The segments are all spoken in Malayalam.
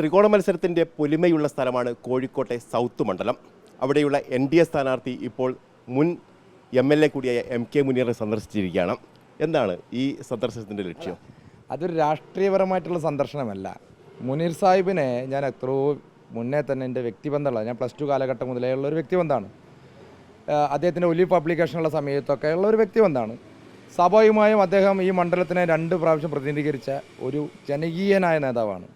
ത്രികോണ മത്സരത്തിൻ്റെ പൊലിമയുള്ള സ്ഥലമാണ് കോഴിക്കോട്ടെ സൗത്ത് മണ്ഡലം. അവിടെയുള്ള NDA സ്ഥാനാർത്ഥി ഇപ്പോൾ മുൻ MLA കൂടിയായ MK മുനീറിനെ സന്ദർശിച്ചിരിക്കുകയാണ്. എന്താണ് ഈ സന്ദർശനത്തിൻ്റെ ലക്ഷ്യം? അതൊരു രാഷ്ട്രീയപരമായിട്ടുള്ള സന്ദർശനമല്ല. മുനീർ സാഹിബിനെ ഞാൻ എത്രയോ മുന്നേ തന്നെ എൻ്റെ വ്യക്തിബന്ധമുള്ള, ഞാൻ +2 കാലഘട്ടം മുതലേ ഉള്ളൊരു വ്യക്തിബന്ധമാണ്. അദ്ദേഹത്തിൻ്റെ ഒലിവ് പബ്ലിക്കേഷനുള്ള സമയത്തൊക്കെ ഉള്ള ഒരു വ്യക്തിബന്ധമാണ്. സ്വാഭാവികമായും അദ്ദേഹം ഈ മണ്ഡലത്തിനെ 2 പ്രാവശ്യം പ്രതിനിധീകരിച്ച ഒരു ജനകീയനായ നേതാവാണ്.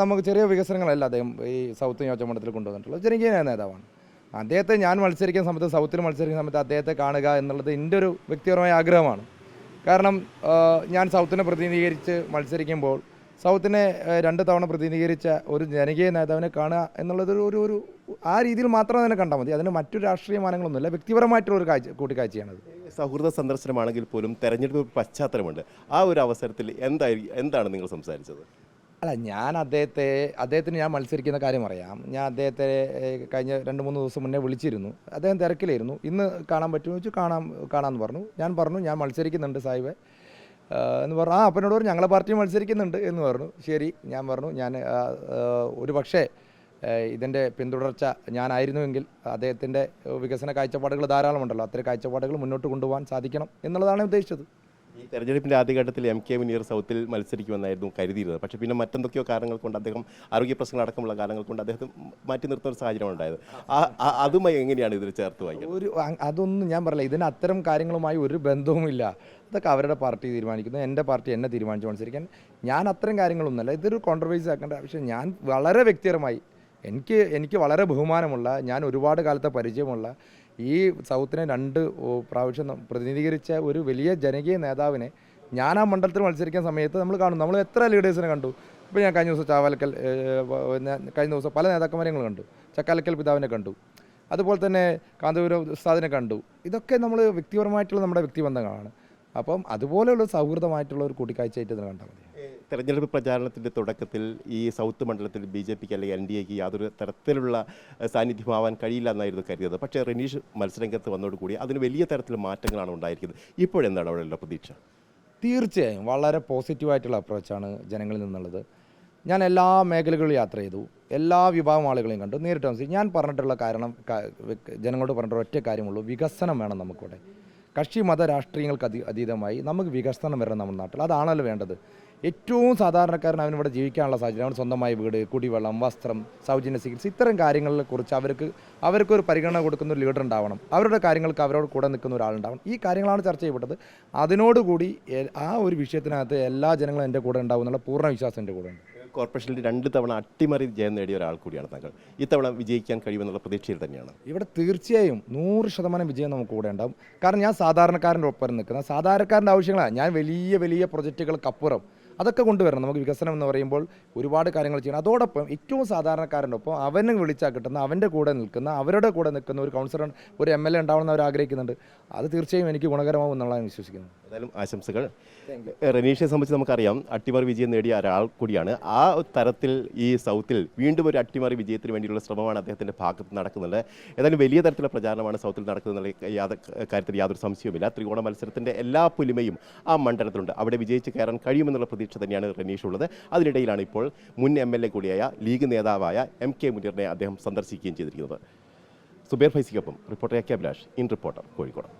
നമുക്ക് ചെറിയ വികസനങ്ങളല്ല അദ്ദേഹം ഈ സൗത്ത് നിയോജകമണ്ഡലത്തിൽ കൊണ്ടുവന്നിട്ടുള്ളത്. ജനകീയനായ നേതാവാണ്. അദ്ദേഹത്തെ ഞാൻ മത്സരിക്കുന്ന സമയത്ത്, സൗത്തിൽ മത്സരിക്കുന്ന സമയത്ത് അദ്ദേഹത്തെ കാണുക എന്നുള്ളത് എൻ്റെ ഒരു വ്യക്തിപരമായ ആഗ്രഹമാണ്. കാരണം ഞാൻ സൗത്തിനെ പ്രതിനിധീകരിച്ച് മത്സരിക്കുമ്പോൾ സൗത്തിനെ 2 തവണ പ്രതിനിധീകരിച്ച ഒരു ജനകീയ നേതാവിനെ കാണുക എന്നുള്ളത് ഒരു ആ രീതിയിൽ മാത്രം തന്നെ കണ്ടാൽ മതി. അതിന് മറ്റു രാഷ്ട്രീയ മാനങ്ങളൊന്നുമില്ല. വ്യക്തിപരമായിട്ടുള്ള ഒരു കൂടിക്കാഴ്ചയാണത്. സൗഹൃദ സന്ദർശനമാണെങ്കിൽ പോലും തെരഞ്ഞെടുപ്പ് പശ്ചാത്തലമുണ്ട്. ആ ഒരു അവസരത്തിൽ എന്താണ് നിങ്ങൾ സംസാരിച്ചത്? അല്ല, ഞാൻ അദ്ദേഹത്തിന് ഞാൻ മത്സരിക്കുന്ന കാര്യം അറിയാം. ഞാൻ അദ്ദേഹത്തെ കഴിഞ്ഞ 2-3 ദിവസം മുന്നേ വിളിച്ചിരുന്നു. അദ്ദേഹം തിരക്കിലായിരുന്നു. ഇന്ന് കാണാൻ പറ്റുമോ ചോദിച്ചു. കാണാമെന്ന് പറഞ്ഞു. ഞാൻ മത്സരിക്കുന്നുണ്ട് സാഹിബ് എന്ന് പറഞ്ഞു. അപ്പനോട് പറഞ്ഞു ഞങ്ങളെ പാർട്ടി മത്സരിക്കുന്നുണ്ട് എന്ന് പറഞ്ഞു. ശരി, ഞാൻ പറഞ്ഞു ഞാൻ ഒരു പക്ഷേ ഇതിൻ്റെ പിന്തുടർച്ച ഞാനായിരുന്നുവെങ്കിൽ അദ്ദേഹത്തിൻ്റെ വികസന കാഴ്ചപ്പാടുകൾ ധാരാളമുണ്ടല്ലോ, അത്തരം കാഴ്ചപ്പാടുകൾ മുന്നോട്ട് കൊണ്ടുപോകാൻ സാധിക്കണം എന്നുള്ളതാണ് ഉദ്ദേശിച്ചത്. ഈ തെരഞ്ഞെടുപ്പിൻ്റെ ആദ്യഘട്ടത്തിൽ MK മുനീർ സൗത്തിൽ മത്സരിക്കുമെന്നായിരുന്നു കരുതിയിരുന്നത്. പക്ഷേ പിന്നെ മറ്റെന്തൊക്കെയോ കാരണങ്ങൾ കൊണ്ട് അദ്ദേഹം ആരോഗ്യ പ്രശ്നങ്ങൾ അടക്കമുള്ള കാരണങ്ങൾ കൊണ്ട് അദ്ദേഹത്തെ മാറ്റി നിർത്തുന്ന ഒരു സാഹചര്യം ഉണ്ടായത്. അതുമായി എങ്ങനെയാണ് ഇതിൽ ചേർത്ത് വായിക്കുന്നത്? അതൊന്നും ഞാൻ പറയില്ല. ഇതിന് അത്തരം കാര്യങ്ങളുമായി ഒരു ബന്ധവുമില്ല. അതൊക്കെ അവരുടെ പാർട്ടി തീരുമാനിക്കുന്നു. എൻ്റെ പാർട്ടി എന്നെ തീരുമാനിച്ചു മത്സരിക്കാൻ. ഞാൻ അത്തരം കാര്യങ്ങളൊന്നുമല്ല. ഇതൊരു കോൺട്രവേഴ്സി ആക്കേണ്ട ആവശ്യം. ഞാൻ വളരെ വ്യക്തിപരമായി എനിക്ക് വളരെ ബഹുമാനമുള്ള, ഞാൻ ഒരുപാട് കാലത്തെ പരിചയമുള്ള, ഈ സൗത്തിനെ 2 പ്രാവശ്യം പ്രതിനിധീകരിച്ച ഒരു വലിയ ജനകീയ നേതാവിനെ ഞാൻ ആ മണ്ഡലത്തിൽ മത്സരിക്കുന്ന സമയത്ത് നമ്മൾ കാണും. നമ്മൾ എത്ര ലീഡേഴ്സിനെ കണ്ടു. ഇപ്പോൾ ഞാൻ കഴിഞ്ഞ ദിവസം പല നേതാക്കന്മാരെ കണ്ടു. ചക്കാലക്കൽ പിതാവിനെ കണ്ടു, അതുപോലെ തന്നെ കാന്തപുരം ഉസ്താദിനെ കണ്ടു. ഇതൊക്കെ നമ്മൾ വ്യക്തിപരമായിട്ടുള്ള നമ്മുടെ വ്യക്തിബന്ധങ്ങളാണ്. അപ്പം അതുപോലെയുള്ള സൗഹൃദമായിട്ടുള്ള ഒരു കൂടിക്കാഴ്ചയായിട്ട് ഇതിനെ കണ്ടാൽ മതി. തെരഞ്ഞെടുപ്പ് പ്രചാരണത്തിൻ്റെ തുടക്കത്തിൽ ഈ സൗത്ത് മണ്ഡലത്തിൽ BJPക്ക് അല്ലെങ്കിൽ NDAക്ക് യാതൊരു തരത്തിലുള്ള സാന്നിധ്യമാവാൻ കഴിയില്ല എന്നായിരുന്നു കരുതിയത്. പക്ഷേ റനീഷ് മത്സരരംഗത്ത് വന്നതോടുകൂടി അതിന് വലിയ തരത്തിൽ മാറ്റങ്ങളാണ് ഉണ്ടായിരിക്കുന്നത്. ഇപ്പോഴെന്താണ് അവിടെയുള്ള പ്രതീക്ഷ? തീർച്ചയായും വളരെ പോസിറ്റീവായിട്ടുള്ള അപ്രോച്ചാണ് ജനങ്ങളിൽ നിന്നുള്ളത്. ഞാൻ എല്ലാ മേഖലകളിലും യാത്ര ചെയ്തു, എല്ലാ വിഭാഗം ആളുകളെയും കണ്ടു, നേരിട്ട് ഞാൻ പറഞ്ഞിട്ടുള്ള കാരണം, ജനങ്ങളോട് പറഞ്ഞിട്ടുള്ള ഒറ്റ കാര്യമുള്ളൂ: വികസനം വേണം നമുക്കിവിടെ. കക്ഷി മത രാഷ്ട്രീയങ്ങൾക്ക് അതീതമായി നമുക്ക് വികസനം വരണം നമ്മുടെ നാട്ടിൽ. അതാണല്ലോ വേണ്ടത്. ഏറ്റവും സാധാരണക്കാരൻ അവനിവിടെ ജീവിക്കാനുള്ള സാഹചര്യം, അവന് സ്വന്തമായ വീട്, കുടിവെള്ളം, വസ്ത്രം, സൗജന്യ ചികിത്സ, ഇത്തരം കാര്യങ്ങളെ കുറിച്ച് അവർക്കൊരു പരിഗണന കൊടുക്കുന്ന ഒരു ലീഡർ ഉണ്ടാവണം. അവരുടെ കാര്യങ്ങൾക്ക് അവരോട് കൂടെ നിൽക്കുന്ന ഒരാളുണ്ടാവണം. ഈ കാര്യങ്ങളാണ് ചർച്ച ചെയ്യപ്പെട്ടത്. അതിനോടുകൂടി ആ ഒരു വിഷയത്തിനകത്ത് എല്ലാ ജനങ്ങളും എൻ്റെ കൂടെ ഉണ്ടാവും എന്നുള്ള പൂർണ്ണ വിശ്വാസം എൻ്റെ കൂടെ ഉണ്ട്. കോർപ്പറേഷനിൽ 2 തവണ അട്ടിമറി ജയം നേടിയ ഒരാൾ കൂടിയാണ് താങ്കൾ. ഇത്തവണ വിജയിക്കാൻ കഴിയുമെന്നുള്ള പ്രതീക്ഷയിൽ തന്നെയാണ്. ഇവിടെ തീർച്ചയായും 100% വിജയം നമുക്ക് കൂടെ ഉണ്ടാവും. കാരണം ഞാൻ സാധാരണക്കാരൻ്റെ ഒപ്പം നിൽക്കുന്ന, സാധാരണക്കാരൻ്റെ ആവശ്യങ്ങളാണ്. ഞാൻ വലിയ പ്രൊജക്റ്റുകൾക്കപ്പുറം അതൊക്കെ കൊണ്ടുവരണം. നമുക്ക് വികസനം എന്ന് പറയുമ്പോൾ ഒരുപാട് കാര്യങ്ങൾ ചെയ്യണം. അതോടൊപ്പം ഏറ്റവും സാധാരണക്കാരൻ്റെ ഒപ്പം അവനെ വിളിച്ചാൽ കിട്ടുന്ന, അവരുടെ കൂടെ നിൽക്കുന്ന, അവരുടെ കൂടെ നിൽക്കുന്ന ഒരു കൗൺസിലർ, ഒരു MLA ഉണ്ടാവണമെന്ന് അവർ ആഗ്രഹിക്കുന്നുണ്ട്. അത് തീർച്ചയായും എനിക്ക് ഗുണകരമാവും എന്നുള്ളതാണ് വിശ്വസിക്കുന്നത്. ഏതായാലും ആശംസകൾ. റനീഷിനെ സംബന്ധിച്ച് നമുക്കറിയാം, അട്ടിമറി വിജയം നേടിയ ഒരാൾ കൂടിയാണ്. ആ തരത്തിൽ ഈ സൗത്തിൽ വീണ്ടും ഒരു അട്ടിമറി വിജയത്തിന് വേണ്ടിയുള്ള ശ്രമമാണ് അദ്ദേഹത്തിൻ്റെ ഭാഗത്ത് നടക്കുന്നത്. ഏതായാലും വലിയ തരത്തിലുള്ള പ്രചാരണമാണ് സൗത്തിൽ നടക്കുന്നത് കാര്യത്തിൽ യാതൊരു സംശയവുമില്ല. ത്രികോണ മത്സരത്തിൻ്റെ എല്ലാ പൊലിമയും ആ മണ്ഡലത്തിലുണ്ട്. അവിടെ വിജയിച്ച് കയറാൻ കഴിയുമെന്നുള്ള പ്രതീക്ഷ തന്നെയാണ് റനീഷ് ഉള്ളത്. അതിനിടയിലാണ് ഇപ്പോൾ മുൻ MLA കൂടിയായ ലീഗ് നേതാവായ MK മുനീറിനെ അദ്ദേഹം സന്ദർശിക്കുകയും ചെയ്തിരിക്കുന്നത്. സുബേർ ഫൈസിക്കൊപ്പം reporter AK Abhilash, in reporter, Kozhikode.